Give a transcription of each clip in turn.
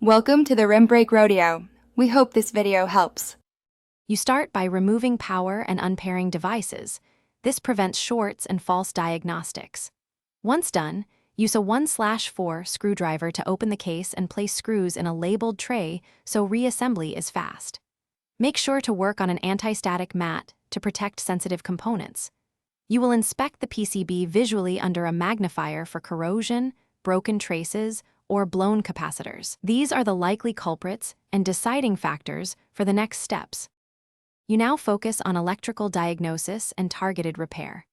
Welcome to the Rim Break Rodeo. We hope this video helps. You start by removing power and unpairing devices. This prevents shorts and false diagnostics. Once done, use a 1/4 screwdriver to open the case and place screws in a labeled tray so reassembly is fast. Make sure to work on an anti-static mat to protect sensitive components. You will inspect the PCB visually under a magnifier for corrosion, broken traces, or blown capacitors. These are the likely culprits and deciding factors for the next steps. You now focus on electrical diagnosis and targeted repair.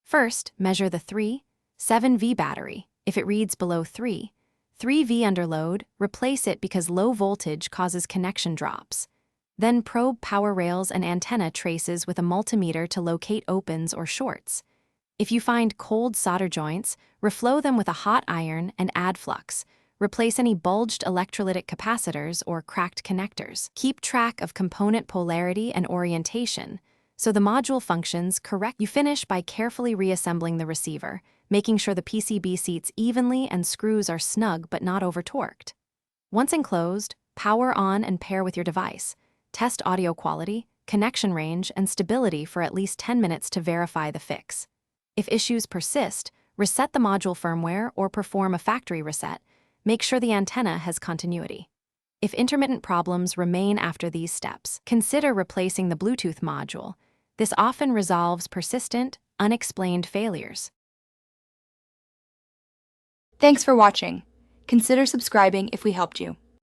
First, measure the 3.7V battery. If it reads below 3V under load, replace it because low voltage causes connection drops. Then probe power rails and antenna traces with a multimeter to locate opens or shorts. If you find cold solder joints, reflow them with a hot iron and add flux. Replace any bulged electrolytic capacitors or cracked connectors. Keep track of component polarity and orientation, so the module functions correct. You finish by carefully reassembling the receiver, making sure the PCB seats evenly and screws are snug but not over-torqued. Once enclosed, power on and pair with your device. Test audio quality, connection range, and stability for at least 10 minutes to verify the fix. If issues persist, reset the module firmware or perform a factory reset. Make sure the antenna has continuity. If intermittent problems remain after these steps, consider replacing the Bluetooth module. This often resolves persistent, unexplained failures. Thanks for watching. Consider subscribing if we helped you.